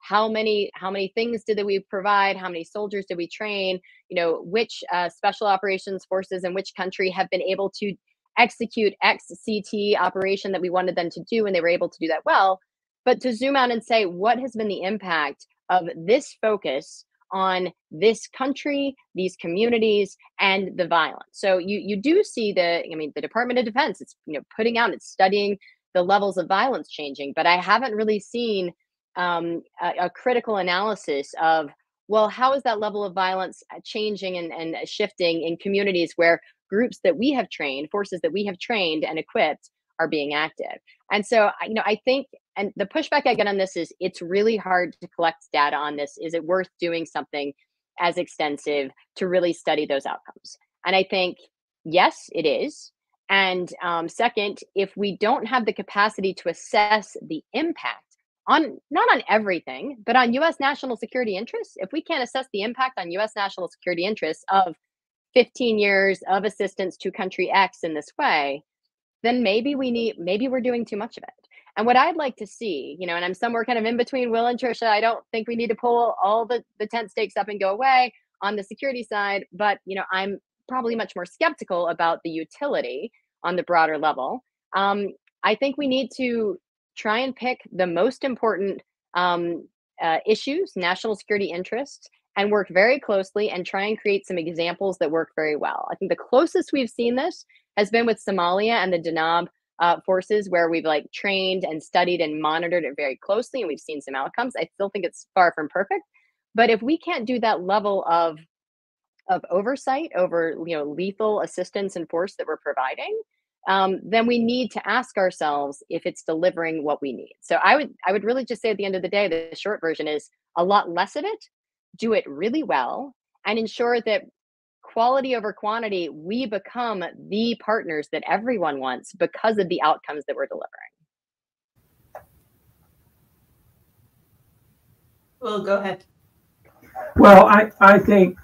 how many things did we provide, how many soldiers did we train, which special operations forces in which country have been able to execute X CT operation that we wanted them to do, and they were able to do that well, but to zoom out and say, what has been the impact of this focus on this country, these communities, and the violence? So you do see the Department of Defense, it's putting out, it's studying the levels of violence changing, but I haven't really seen a critical analysis of, well, how is that level of violence changing and shifting in communities where groups that we have trained, forces that we have trained and equipped are being active. And so, I think, and the pushback I get on this is it's really hard to collect data on this. Is it worth doing something as extensive to really study those outcomes? And I think, yes, it is. And second, if we don't have the capacity to assess the impact on, not on everything, but on US national security interests, if we can't assess the impact on US national security interests of 15 years of assistance to country X in this way, then maybe we're doing too much of it. And what I'd like to see, and I'm somewhere kind of in between Will and Trisha, I don't think we need to pull all the tent stakes up and go away on the security side, but I'm probably much more skeptical about the utility on the broader level. I think we need to try and pick the most important issues, national security interests, and work very closely and try and create some examples that work very well. I think the closest we've seen this has been with Somalia and the Danab forces, where we've trained and studied and monitored it very closely, and we've seen some outcomes. I still think it's far from perfect, but if we can't do that level of oversight over lethal assistance and force that we're providing, then we need to ask ourselves if it's delivering what we need. So I would really just say at the end of the day, the short version is a lot less of it, do it really well, and ensure that quality over quantity, we become the partners that everyone wants because of the outcomes that we're delivering. Well, go ahead. Well, I think,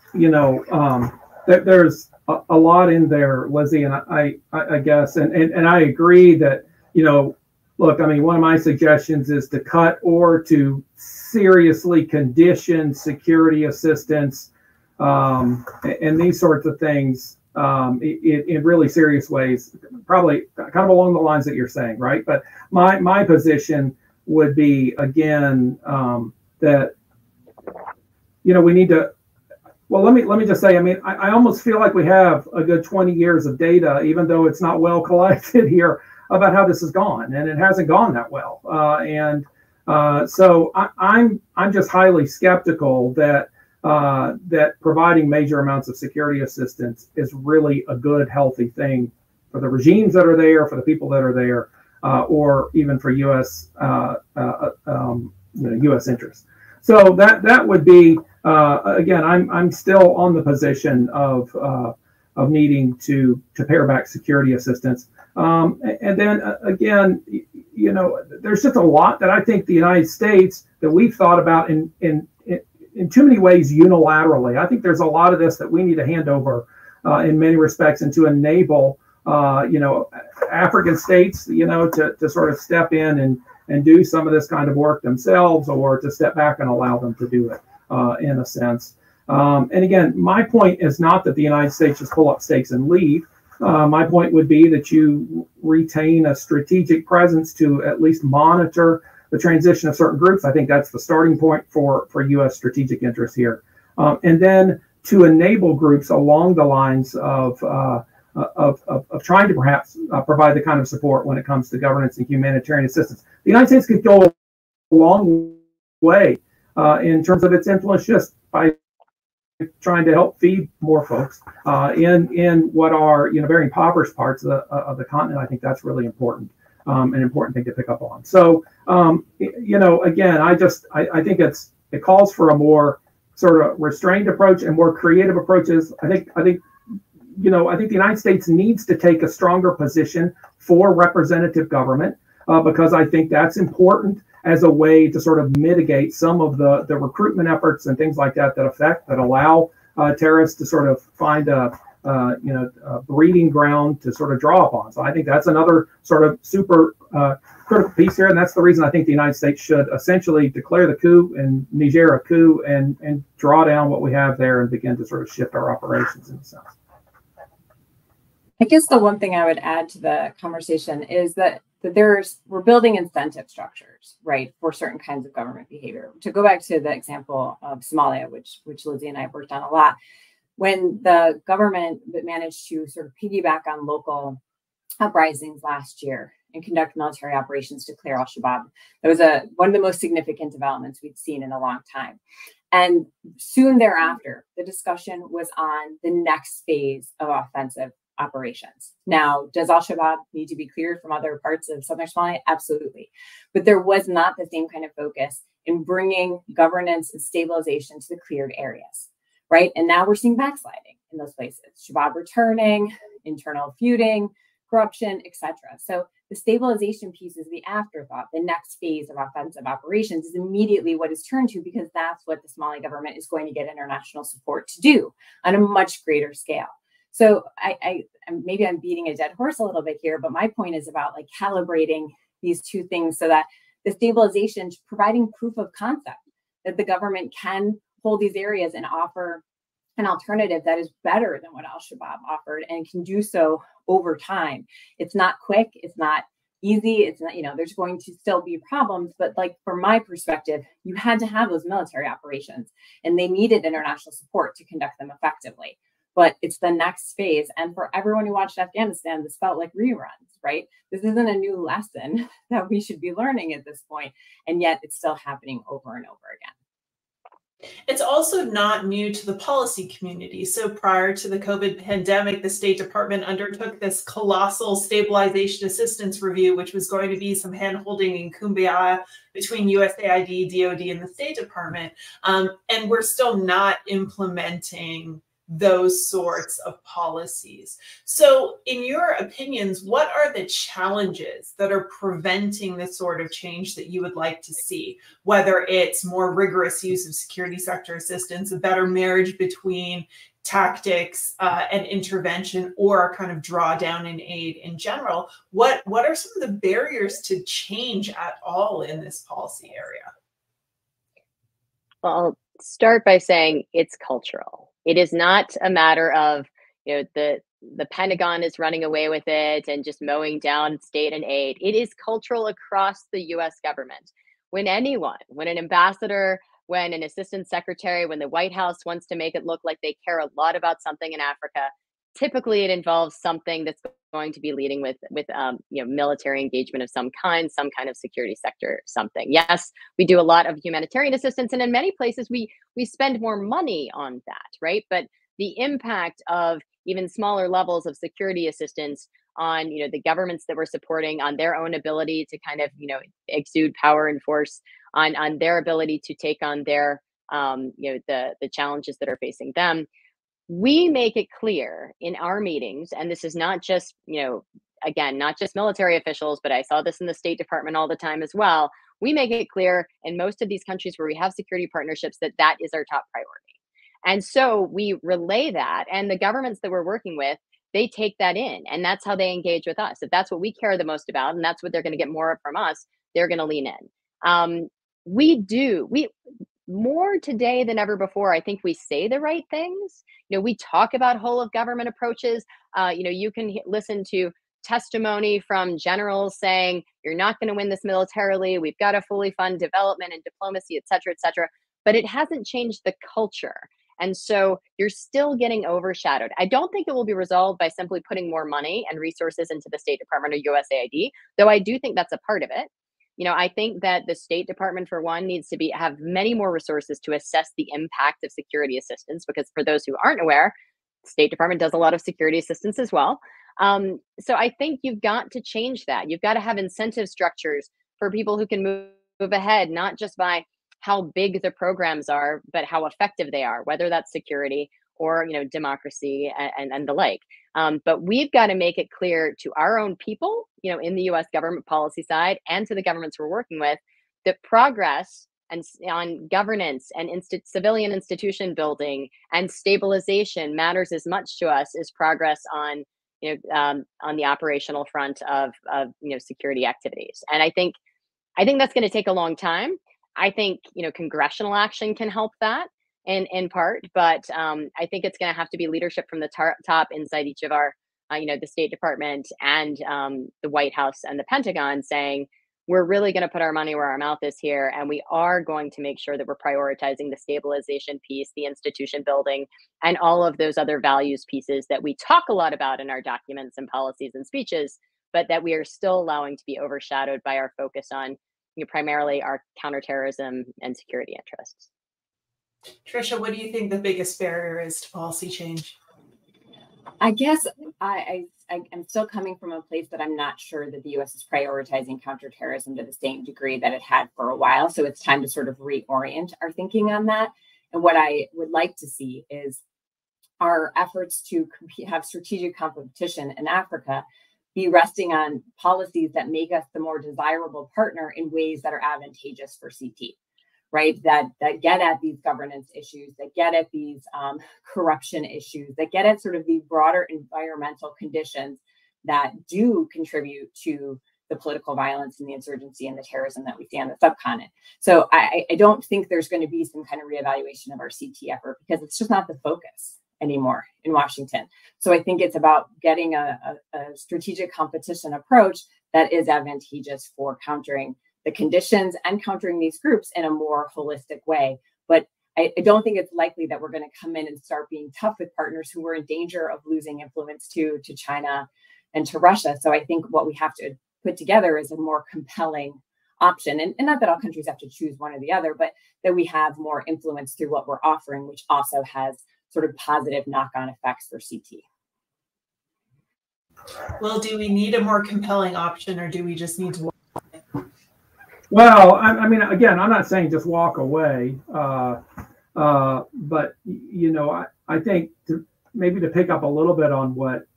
there's a lot in there, Lizzie, and I guess, and I agree that, look, one of my suggestions is to cut or to seriously condition security assistance and these sorts of things in really serious ways, probably kind of along the lines that you're saying, right? But my position would be, again, that, we need to, well, let me just say, I almost feel like we have a good 20 years of data, even though it's not well collected here, about how this has gone, and it hasn't gone that well. So I'm just highly skeptical that providing major amounts of security assistance is really a good, healthy thing for the regimes that are there, for the people that are there, or even for U.S. U.S. interests. So that would be, again, I'm still on the position of needing to pare back security assistance. And then again, you know, there's just a lot that I think the United States that we've thought about in too many ways unilaterally. I think there's a lot of this that we need to hand over in many respects, and to enable you know, African states, you know, to sort of step in and do some of this kind of work themselves, or to step back and allow them to do it in a sense. And again, my point is not that the United States just pull up stakes and leave. My point would be that you retain a strategic presence to at least monitor the transition of certain groups. I think that's the starting point for U.S. strategic interests here. And then to enable groups along the lines of trying to perhaps provide the kind of support when it comes to governance and humanitarian assistance. The United States could go a long way in terms of its influence just by trying to help feed more folks in what are, you know, very impoverished parts of the continent. I think that's really important, an important thing to pick up on. So, you know, again, I think it calls for a more sort of restrained approach and more creative approaches. I think you know, I think the United States needs to take a stronger position for representative government because I think that's important as a way to sort of mitigate some of the recruitment efforts and things like that that allow terrorists to sort of find a breeding ground to sort of draw upon. So I think that's another sort of super critical piece here, and that's the reason I think the United States should essentially declare the coup in Niger a coup and draw down what we have there and begin to sort of shift our operations in a sense. I guess the one thing I would add to the conversation is that we're building incentive structures, right, for certain kinds of government behavior. To go back to the example of Somalia, which Lizzie and I have worked on a lot, when the government managed to sort of piggyback on local uprisings last year and conduct military operations to clear al-Shabaab, that was one of the most significant developments we'd seen in a long time. And soon thereafter, the discussion was on the next phase of offensive operations. Now, does al-Shabaab need to be cleared from other parts of southern Somalia? Absolutely. But there was not the same kind of focus in bringing governance and stabilization to the cleared areas, right? And now we're seeing backsliding in those places. Shabaab returning, internal feuding, corruption, etc. So the stabilization piece is the afterthought. The next phase of offensive operations is immediately what is turned to, because that's what the Somali government is going to get international support to do on a much greater scale. So maybe I'm beating a dead horse a little bit here, but my point is about like calibrating these two things so that the stabilization, providing proof of concept that the government can hold these areas and offer an alternative that is better than what al-Shabaab offered and can do so over time. It's not quick, it's not easy, it's not, you know, there's going to still be problems, but like from my perspective, you had to have those military operations and they needed international support to conduct them effectively. But it's the next phase. And for everyone who watched Afghanistan, this felt like reruns, right? This isn't a new lesson that we should be learning at this point, and yet it's still happening over and over again. It's also not new to the policy community. So prior to the COVID pandemic, the State Department undertook this colossal stabilization assistance review, which was going to be some hand-holding and kumbaya between USAID, DOD, and the State Department. And we're still not implementing those sorts of policies. So in your opinions, what are the challenges that are preventing the sort of change that you would like to see? Whether it's more rigorous use of security sector assistance, a better marriage between tactics and intervention, or a kind of drawdown in aid in general, what are some of the barriers to change at all in this policy area? Well, I'll start by saying it's cultural. It is not a matter of, you know, the Pentagon is running away with it and just mowing down state and aid. It is cultural across the US government. When an ambassador, when an assistant secretary, when the White House wants to make it look like they care a lot about something in Africa, typically it involves something that's going to be leading with military engagement of some kind of security sector something. Yes, we do a lot of humanitarian assistance, and in many places we spend more money on that, right? But the impact of even smaller levels of security assistance on, you know, the governments that we're supporting, on their own ability to kind of, you know, exude power and force, on their ability to take on their the challenges that are facing them. We make it clear in our meetings, and this is not just, you know, again, not just military officials, but I saw this in the State Department all the time as well. We make it clear in most of these countries where we have security partnerships that that is our top priority. And so we relay that, and the governments that we're working with, they take that in, and that's how they engage with us. If that's what we care the most about, and that's what they're going to get more of from us, they're going to lean in. We more today than ever before. I think we say the right things. We talk about whole of government approaches. You can listen to testimony from generals saying, you're not going to win this militarily. We've got to fully fund development and diplomacy, et cetera, et cetera. But it hasn't changed the culture. And so you're still getting overshadowed. I don't think it will be resolved by simply putting more money and resources into the State Department or USAID, though I do think that's a part of it. I think that the State Department, for one, needs to have many more resources to assess the impact of security assistance, because for those who aren't aware, the State Department does a lot of security assistance as well. So I think you've got to change that. You've got to have incentive structures for people who can move ahead, not just by how big the programs are, but how effective they are, whether that's security or democracy and the like. But we've got to make it clear to our own people, in the U.S. government policy side, and to the governments we're working with, that progress and on governance and civilian institution building and stabilization matters as much to us as progress on the operational front of security activities. And I think that's going to take a long time. I think congressional action can help that in part, but I think it's going to have to be leadership from the top inside each of our the State Department and the White House and the Pentagon, saying we're really going to put our money where our mouth is here, and we are going to make sure that we're prioritizing the stabilization piece, the institution building, and all of those other values pieces that we talk a lot about in our documents and policies and speeches, but that we are still allowing to be overshadowed by our focus on primarily our counterterrorism and security interests. Tricia, what do you think the biggest barrier is to policy change? I guess I'm still coming from a place that I'm not sure that the U.S. is prioritizing counterterrorism to the same degree that it had for a while. So it's time to sort of reorient our thinking on that. And what I would like to see is our efforts to have strategic competition in Africa be resting on policies that make us the more desirable partner in ways that are advantageous for CT, right? That get at these governance issues, that get at these corruption issues, that get at sort of the broader environmental conditions that do contribute to the political violence and the insurgency and the terrorism that we see on the subcontinent. So I don't think there's going to be some kind of reevaluation of our CT effort, because it's just not the focus anymore in Washington. So I think it's about getting a strategic competition approach that is advantageous for countering the conditions and countering these groups in a more holistic way. But I don't think it's likely that we're going to come in and start being tough with partners who are in danger of losing influence to China and to Russia. So I think what we have to put together is a more compelling option. And not that all countries have to choose one or the other, but that we have more influence through what we're offering, which also has sort of positive knock-on effects for CT. Well, do we need a more compelling option, or do we just need to walk away? Well, I mean, again, I'm not saying just walk away, but I think maybe to pick up a little bit on what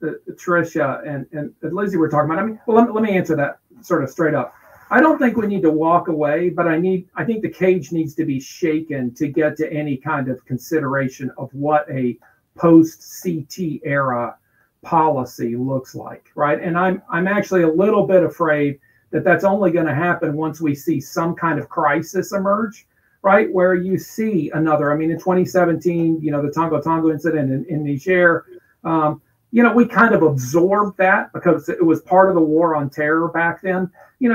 Tricia and Lizzie were talking about. I mean, well, let me answer that sort of straight up. I don't think we need to walk away, but I think the cage needs to be shaken to get to any kind of consideration of what a post-CT era policy looks like, right? And I'm actually a little bit afraid that that's only going to happen once we see some kind of crisis emerge, right? Where you see another, I mean, in 2017, the Tongo incident in Niger, we kind of absorbed that because it was part of the war on terror back then.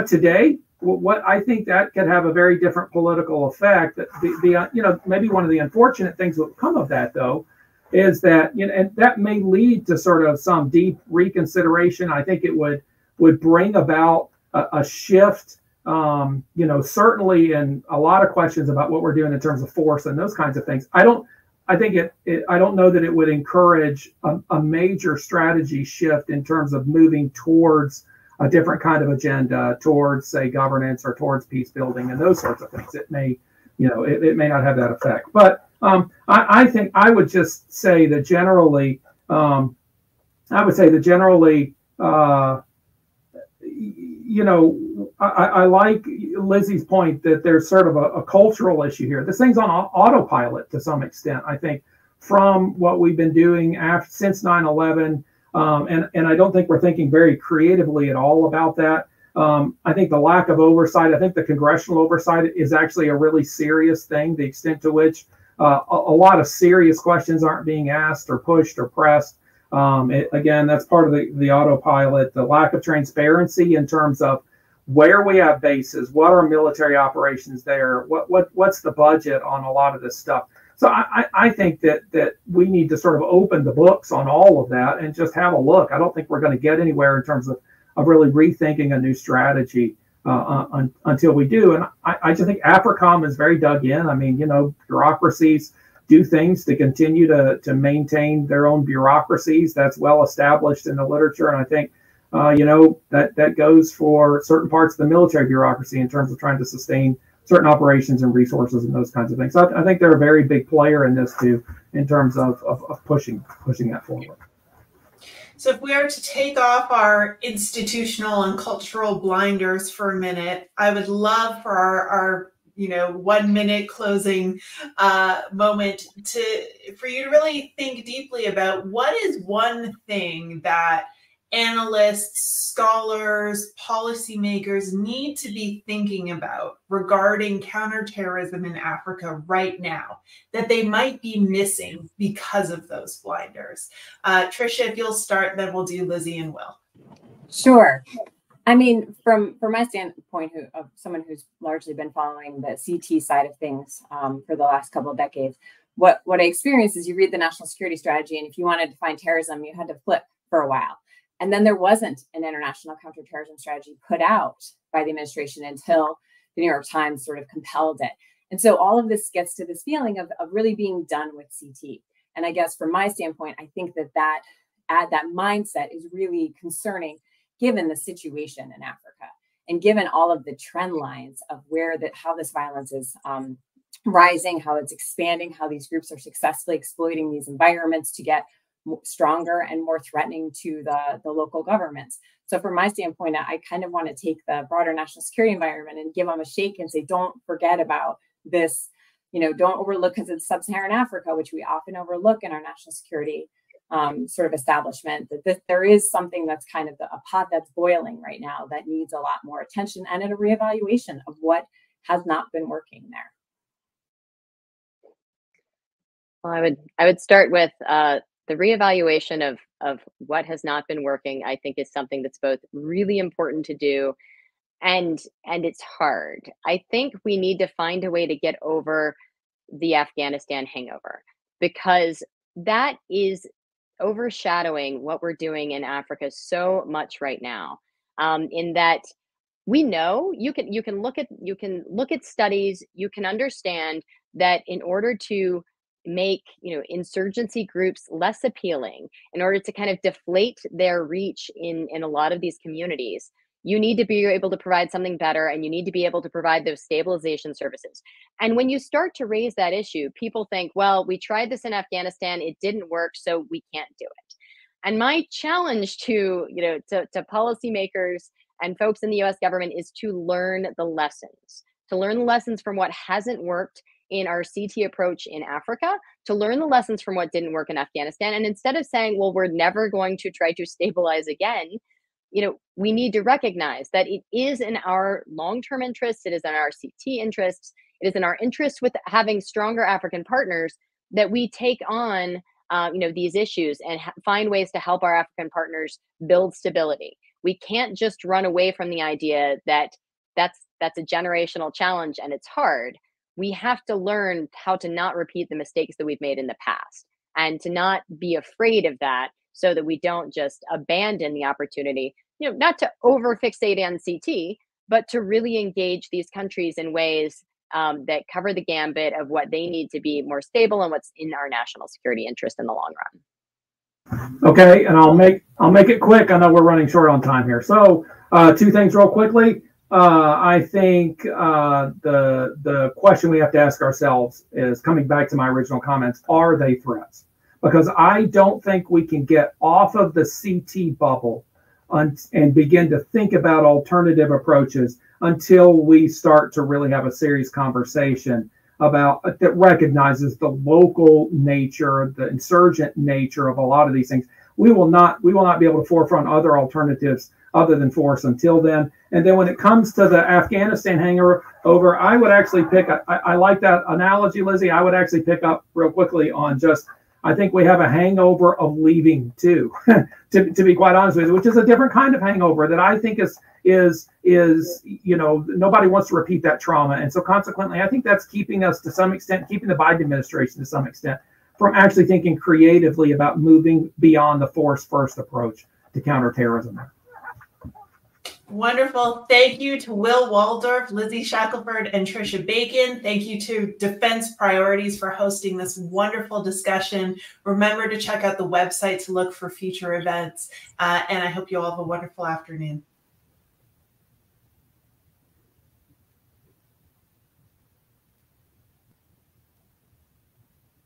Today, what I think that could have a very different political effect. That maybe one of the unfortunate things that will come of that, though, is that, and that may lead to sort of some deep reconsideration. I think it would bring about a shift, certainly in a lot of questions about what we're doing in terms of force and those kinds of things. I don't know that it would encourage a major strategy shift in terms of moving towards a different kind of agenda, towards, say, governance or towards peace building and those sorts of things. It may, it may not have that effect. But I think I would just say that generally, you know, I like Lizzie's point that there's sort of a cultural issue here. This thing's on autopilot to some extent, I think, from what we've been doing since 9/11. And I don't think we're thinking very creatively at all about that. I think the lack of oversight, I think the congressional oversight is actually a really serious thing, the extent to which a lot of serious questions aren't being asked or pushed or pressed. Again, that's part of the autopilot, the lack of transparency in terms of where we have bases, what are military operations there, what's the budget on a lot of this stuff. So I think that we need to sort of open the books on all of that and just have a look. I don't think we're going to get anywhere in terms of really rethinking a new strategy until we do. And I just think AFRICOM is very dug in. I mean, you know, bureaucracies do things to continue to maintain their own bureaucracies. That's well established in the literature. And I think, you know, that goes for certain parts of the military bureaucracy in terms of trying to sustain certain operations and resources and those kinds of things. So I think they're a very big player in this too, in terms of pushing that forward. So if we are to take off our institutional and cultural blinders for a minute, I would love for our 1 minute closing moment for you to really think deeply about what is one thing that analysts, scholars, policymakers need to be thinking about regarding counterterrorism in Africa right now that they might be missing because of those blinders. Tricia, if you'll start, then we'll do Lizzie and Will. Sure. I mean, from my standpoint of someone who's largely been following the CT side of things for the last couple of decades, what I experienced is you read the national security strategy, and if you wanted to find terrorism, you had to flip for a while. And then there wasn't an international counterterrorism strategy put out by the administration until the New York Times sort of compelled it. And so all of this gets to this feeling of really being done with CT. And I guess from my standpoint, I think that mindset is really concerning given the situation in Africa and given all of the trend lines of how this violence is rising, how it's expanding, how these groups are successfully exploiting these environments to get stronger and more threatening to the local governments. So from my standpoint, I kind of want to take the broader national security environment and give them a shake and say, don't forget about this, don't overlook, because it's sub-Saharan Africa, which we often overlook in our national security sort of establishment, that there is something that's kind of a pot that's boiling right now that needs a lot more attention and a reevaluation of what has not been working there. Well, I would start with the reevaluation of what has not been working. I think is something that's both really important to do and it's hard. I think we need to find a way to get over the Afghanistan hangover, because that is overshadowing what we're doing in Africa so much right now. In that we know you can look at studies, you can understand that in order to make insurgency groups less appealing, in order to kind of deflate their reach in a lot of these communities, you need to be able to provide something better, and you need to be able to provide those stabilization services. And when you start to raise that issue, people think, well, we tried this in Afghanistan, it didn't work, so we can't do it. And my challenge to policymakers and folks in the US government is to learn the lessons from what hasn't worked in our CT approach in Africa, to learn the lessons from what didn't work in Afghanistan. And instead of saying, well, we're never going to try to stabilize again, we need to recognize that it is in our long-term interests, it is in our CT interests, it is in our interest with having stronger African partners that we take on these issues and find ways to help our African partners build stability. We can't just run away from the idea that that's a generational challenge and it's hard. We have to learn how to not repeat the mistakes that we've made in the past, and to not be afraid of that, so that we don't just abandon the opportunity, not to over-fixate on CT, but to really engage these countries in ways that cover the gambit of what they need to be more stable and what's in our national security interest in the long run. Okay, and I'll make it quick. I know we're running short on time here. So two things real quickly. I think the question we have to ask ourselves is, coming back to my original comments, are they threats? Because I don't think we can get off of the CT bubble and begin to think about alternative approaches until we start to really have a serious conversation about that recognizes the local nature, the insurgent nature of a lot of these things. We will not be able to forefront other alternatives other than force until then. And then when it comes to the Afghanistan hangover, I would actually I like that analogy, Lizzie. I would actually pick up real quickly on just, I think we have a hangover of leaving too, to be quite honest with you, which is a different kind of hangover that I think is nobody wants to repeat that trauma. And so consequently, I think that's keeping us to some extent, keeping the Biden administration to some extent from actually thinking creatively about moving beyond the force first approach to counterterrorism. Wonderful. Thank you to Will Waldorf, Lizzie Shackelford, and Tricia Bacon. Thank you to Defense Priorities for hosting this wonderful discussion. Remember to check out the website to look for future events. And I hope you all have a wonderful afternoon.